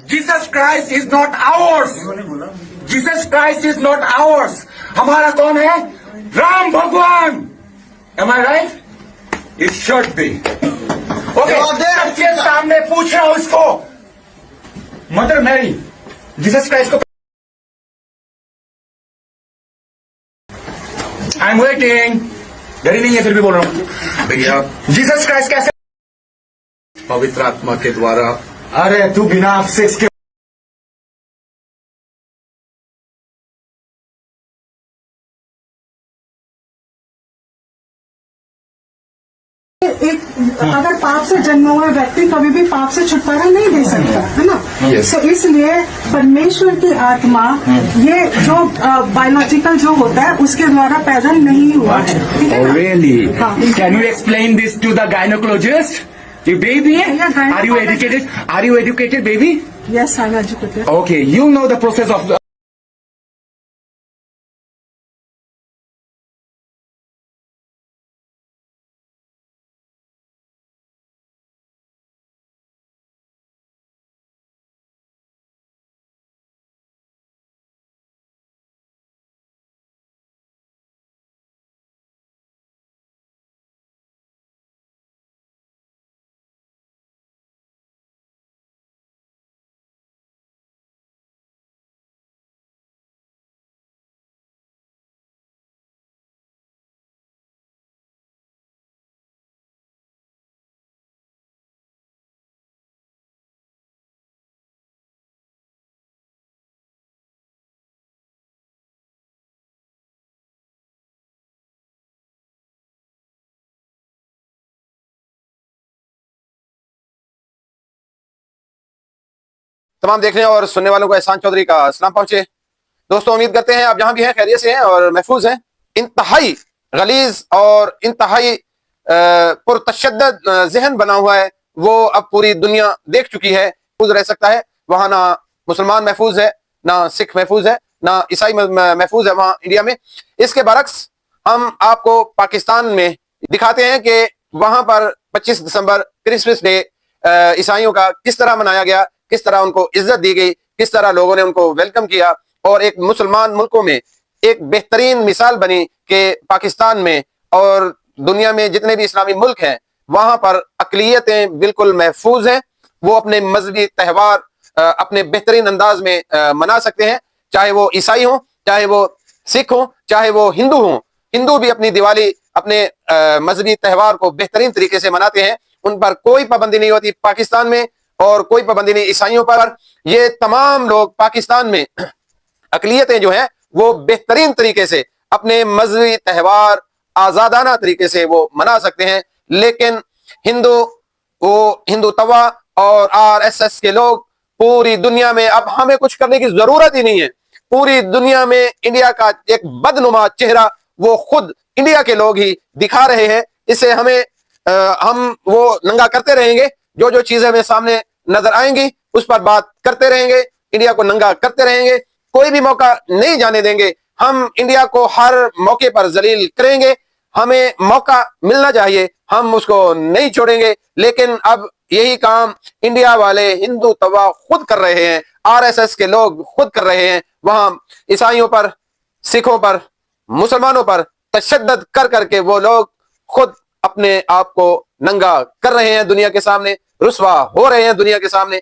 Jesus Christ is not ours. Jesus Christ is not ours. हमारा कौन है? राम भगवान. Am I right? It should be. Okay. सबके सामने पूछ रहा हूँ इसको. मदर मैरी, जीसस क्राइस्ट को. I'm waiting. डरी नहीं है फिर भी बोल रहा हूँ. भैया, जीसस क्राइस्ट कैसे? पवित्र आत्मा के द्वारा. अरे तू बिना आपसे इसके एक अगर पाप से जन्मा हुआ व्यक्ति कभी भी पाप से छुटकारा नहीं दे सकता है ना. Yes. तो इसलिए परमेश्वर की आत्मा ये जो बायोलॉजिकल जो होता है उसके द्वारा पैदा नहीं हुआ है. ठीक है Oh, ना? really? हाँ. Can you explain this to the gynecologist? You baby? Yeah, Are you educated? Are you educated, baby? Yes, I'm educated. Okay, you know the process of. तमाम देखने और सुनने वालों को एहसान चौधरी का सलाम पहुंचे. दोस्तों, उम्मीद करते हैं आप जहां भी हैं खैरियत से हैं और महफूज हैं. इंतहाई गलीज और इंतहाई पुरतशद्दद जहन बना हुआ है, वो अब पूरी दुनिया देख चुकी है. महफूज रह सकता है वहां, ना मुसलमान महफूज है, ना सिख महफूज है, ना ईसाई महफूज है वहां इंडिया में. इसके बरक्स हम आपको पाकिस्तान में दिखाते हैं कि वहां पर 25 दिसंबर क्रिसमस डे ईसाइयों का किस तरह मनाया गया, किस तरह उनको इज्जत दी गई, किस तरह लोगों ने उनको वेलकम किया, और एक मुसलमान मुल्कों में एक बेहतरीन मिसाल बनी कि पाकिस्तान में और दुनिया में जितने भी इस्लामी मुल्क हैं वहां पर अक़लियतें बिल्कुल महफूज हैं. वो अपने मजहबी त्यौहार अपने बेहतरीन अंदाज में मना सकते हैं, चाहे वो ईसाई हों, चाहे वो सिख हों, चाहे वो हिंदू हों. हिंदू भी अपनी दिवाली, अपने मजहबी त्यौहार को बेहतरीन तरीके से मनाते हैं. उन पर कोई पाबंदी नहीं होती पाकिस्तान में, और कोई पाबंदी नहीं ईसाइयों पर. ये तमाम लोग पाकिस्तान में अक़लियतें जो हैं वो बेहतरीन तरीके से अपने मजहबी त्यौहार आज़ादाना तरीके से वो मना सकते हैं. लेकिन हिंदू तवा और RSS के लोग पूरी दुनिया में, अब हमें कुछ करने की जरूरत ही नहीं है. पूरी दुनिया में इंडिया का एक बदनुमा चेहरा वो खुद इंडिया के लोग ही दिखा रहे हैं. इससे हम वो नंगा करते रहेंगे. जो जो चीजें हमें सामने नजर आएंगी उस पर बात करते रहेंगे, इंडिया को नंगा करते रहेंगे. कोई भी मौका नहीं जाने देंगे. हम इंडिया को हर मौके पर जलील करेंगे. हमें मौका मिलना चाहिए, हम उसको नहीं छोड़ेंगे. लेकिन अब यही काम इंडिया वाले हिंदू तवा खुद कर रहे हैं, RSS के लोग खुद कर रहे हैं. वहां ईसाइयों पर, सिखों पर, मुसलमानों पर तशद्दद कर करके वो लोग खुद अपने आप को नंगा कर रहे हैं दुनिया के सामने, रुस्वा हो रहे हैं दुनिया के सामने.